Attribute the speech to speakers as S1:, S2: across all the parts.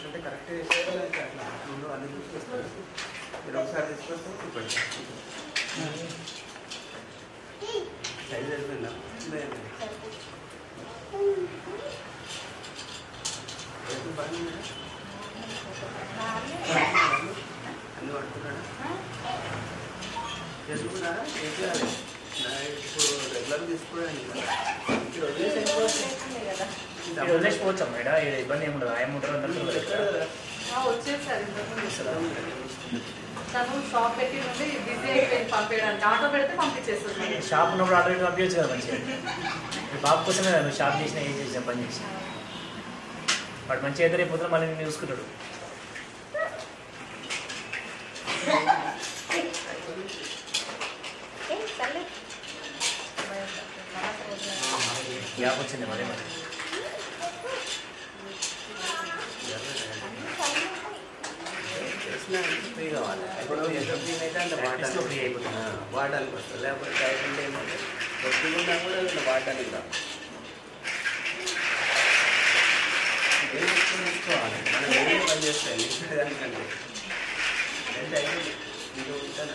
S1: అంటే కరెక్ట్ అట్లా ముందు అన్ని తీసుకొస్తారు మీరు ఒకసారి తీసుకొస్తే చూపండి సైజ్ అయిపోయిందా అన్ని పడుతున్నాడా చేసుకున్నారా చేయాలి ఇప్పుడు రెగ్యులర్ తీసుకోవడానికి
S2: వదిలేసిపోవచ్చా మేడం ఇబ్బంది ఏముండదు ఏముంటారు
S3: తను షాప్ పెట్టి నుండి బిజీ అయిపోయింది పంపించడానికి ఆటో పెడితే పంపించేస్తుంది
S2: షాప్ ఉన్నప్పుడు ఆటో పెట్టి పంపించచ్చు కదా మంచిగా బాబు కోసమే కదా నువ్వు షాప్ చేసినా ఏం చేసినా పని చేసి వాడు మంచిగా అయితే రేపు పొద్దున మళ్ళీ నేను చూసుకుంటాడు గ్యాప్ వచ్చింది మరి
S1: ఫ్రీ కావాలి ఇప్పుడు ఎంత ఫ్రీ అయితే అంత వాటర్ ఫ్రీ అయిపోతుంది వాడడానికి వస్తుంది లేకపోతే కాకుండా ఏమంటే వస్తున్నా కూడా ఇట్లా వాడడానికి రాదు తీసుకోవాలి మనం ఏమి పని చేస్తాయి దానికంటే ఎంత అయిపోయింది ఇది ఉంటాను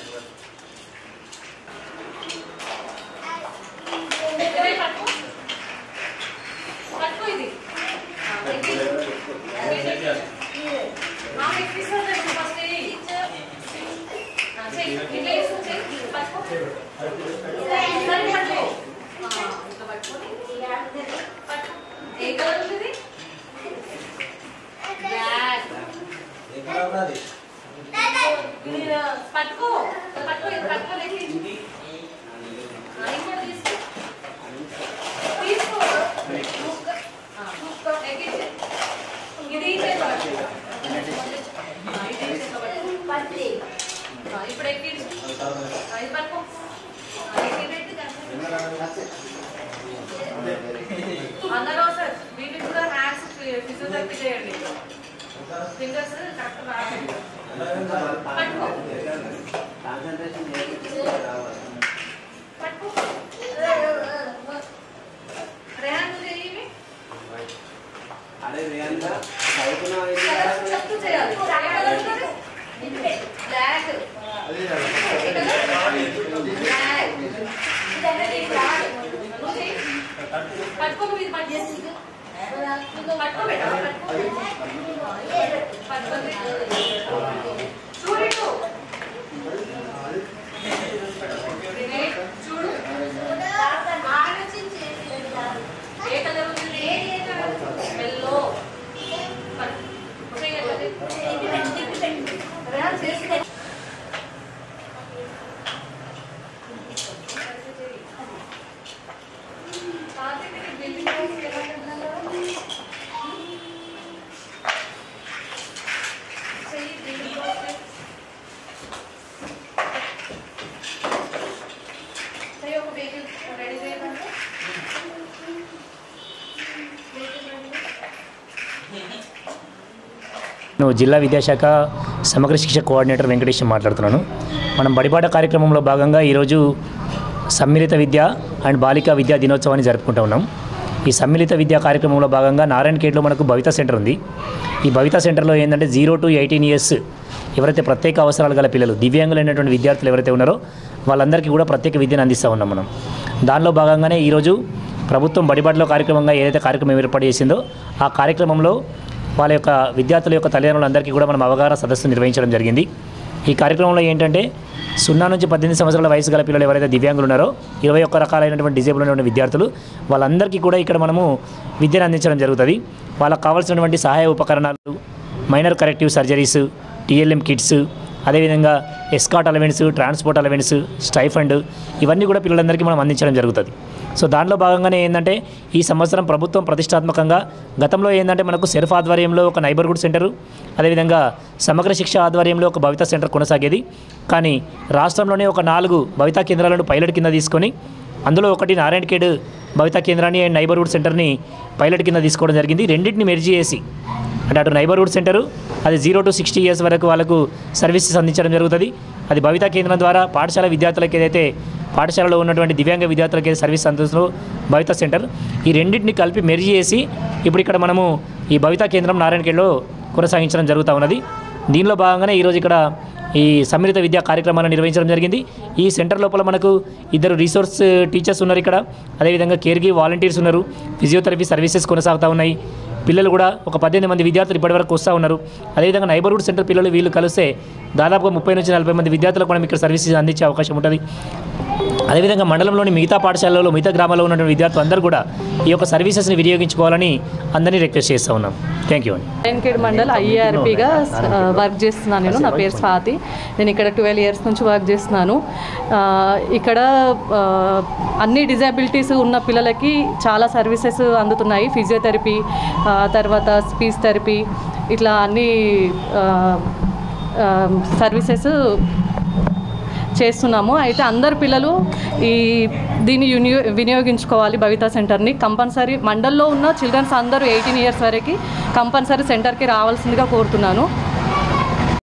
S3: పట్టుకో పట్టుకో పట్టుకోలేదు తీసుకో ఇది ఇప్పుడు ఎక్కించు ఇది పట్టుకో అందరూ సార్ వీటికి కూడా హ్యాండ్స్ ఫిజియోథెరపీ చేయండి ఫింగర్స్ కరెక్ట్ రాయండి పట్టుకో పట్టుకో రేహాన్ చేయి
S1: అరే రేహాన్ చదువుకున్నా
S3: చెప్తూ చేయాలి బ్లాక్ పట్టుకో మీరు పని చేసి పట్టుకో చూడు చూడు ఏ కలర్ ఉంది ఎల్లో చేసి
S2: నేను జిల్లా విద్యాశాఖ సమగ్ర శిక్ష కోఆర్డినేటర్ వెంకటేష్ మాట్లాడుతున్నాను. మనం బడిబాట కార్యక్రమంలో భాగంగా ఈరోజు సమ్మిళిత విద్య అండ్ బాలికా విద్యా దినోత్సవాన్ని జరుపుకుంటూ ఉన్నాం. ఈ సమ్మిళిత విద్యా కార్యక్రమంలో భాగంగా నారాయణఖేడ్లో మనకు భవిత సెంటర్ ఉంది. ఈ భవిత సెంటర్లో ఏంటంటే 0 to 18 years ఎవరైతే ప్రత్యేక అవసరాలు గల పిల్లలు దివ్యాంగులైనటువంటి విద్యార్థులు ఎవరైతే ఉన్నారో వాళ్ళందరికీ కూడా ప్రత్యేక విద్యను అందిస్తూ ఉన్నాం మనం. దానిలో భాగంగానే ఈరోజు ప్రభుత్వం బడిబాటలో కార్యక్రమంగా ఏదైతే కార్యక్రమం ఏర్పాటు చేసిందో ఆ కార్యక్రమంలో వాళ్ళ యొక్క విద్యార్థుల యొక్క తల్లిదండ్రులందరికీ కూడా మనం అవగాహన సదస్సు నిర్వహించడం జరిగింది. ఈ కార్యక్రమంలో ఏంటంటే 0 నుంచి 18 సంవత్సరాల వయసు గల పిల్లలు ఎవరైతే దివ్యాంగులు ఉన్నారో 21 రకాలైనటువంటి డిజేబుల్ ఉన్నటువంటి విద్యార్థులు వాళ్ళందరికీ కూడా ఇక్కడ మనము విద్యను అందించడం జరుగుతుంది. వాళ్ళకు కావాల్సినటువంటి సహాయ ఉపకరణాలు, minor corrective surgeries, TLM kits, అదేవిధంగా escort allowance, transport allowance, stipend ఇవన్నీ కూడా పిల్లలందరికీ మనం అందించడం జరుగుతుంది. సో దానిలో భాగంగానే ఏంటంటే ఈ సంవత్సరం ప్రభుత్వం ప్రతిష్టాత్మకంగా గతంలో ఏంటంటే మనకు సెర్ఫ్ ఆధ్వర్యంలో ఒక నైబర్హుడ్ సెంటరు, అదేవిధంగా సమగ్ర శిక్ష ఆధ్వర్యంలో ఒక భవిత సెంటర్ కొనసాగేది. కానీ రాష్ట్రంలోనే ఒక 4 భవితా కేంద్రాలను పైలట్ కింద తీసుకొని అందులో ఒకటి నారాయణఖేడ్ భవితా కేంద్రాన్ని అండ్ నైబర్హుడ్ సెంటర్ని పైలట్ కింద తీసుకోవడం జరిగింది. రెండింటిని మెర్జ్ చేసి అంటే అటు నైబర్హుడ్ సెంటరు అది 0 to 60 years వరకు వాళ్ళకు సర్వీసెస్ అందించడం జరుగుతుంది. అది భవితా కేంద్రం ద్వారా పాఠశాల విద్యార్థులకు ఏదైతే పాఠశాలలో ఉన్నటువంటి దివ్యాంగ విద్యార్థులకు ఏదైతే సర్వీస్ అందిస్తుందో భవితా సెంటర్, ఈ రెండింటిని కలిపి మెర్జ్ చేసి ఇప్పుడు ఇక్కడ మనము ఈ భవితా కేంద్రం నారాయణఖేడ్లో కొనసాగించడం జరుగుతూ ఉన్నది. దీనిలో భాగంగానే ఈరోజు ఇక్కడ ఈ సమ్మిళిత విద్యా కార్యక్రమాలను నిర్వహించడం జరిగింది. ఈ సెంటర్ లోపల మనకు 2 రీసోర్స్ టీచర్స్ ఉన్నారు ఇక్కడ, అదేవిధంగా కేర్గివ్ వాలంటీర్స్ ఉన్నారు, ఫిజియోథెరపీ సర్వీసెస్ కొనసాగుతూ ఉన్నాయి. పిల్లలు కూడా ఒక 18 మంది విద్యార్థులు ఇప్పటివరకు వస్తూ ఉన్నారు. అదేవిధంగా నైబర్హుడ్ సెంటర్ పిల్లలు వీళ్ళు కలిస్తే దాదాపుగా 30 నుంచి 40 మంది విద్యార్థులకు కూడా ఇక్కడ సర్వీసెస్ అందించే అవకాశం ఉంటుంది. అదేవిధంగా మండలంలోని మిగతా పాఠశాలలో మిగతా గ్రామాల్లో ఉన్నటువంటి విద్యార్థులు అందరూ కూడా ఈ యొక్క సర్వీసెస్ని వినియోగించుకోవాలని అందరినీ రిక్వెస్ట్ చేస్తూ ఉన్నాం. థ్యాంక్ యూ అండి.
S3: నారాయణఖేడ్ మండల్ IARPగా వర్క్ చేస్తున్నాను నేను. నా పేరు స్వాతి. నేను ఇక్కడ 12 years నుంచి వర్క్ చేస్తున్నాను. ఇక్కడ అన్ని డిజాబిలిటీస్ ఉన్న పిల్లలకి చాలా సర్వీసెస్ అందుతున్నాయి. ఫిజియోథెరపీ, తర్వాత స్పీచ్ థెరపీ, ఇట్లా అన్ని సర్వీసెస్ చేస్తున్నాము. అయితే అందరు పిల్లలు దీన్ని వినియోగించుకోవాలి. భవితా సెంటర్ని కంపల్సరీ మండల్లో ఉన్న చిల్డ్రన్స్ అందరూ 18 years వరకు కంపల్సరీ సెంటర్కి రావాల్సిందిగా కోరుతున్నాను.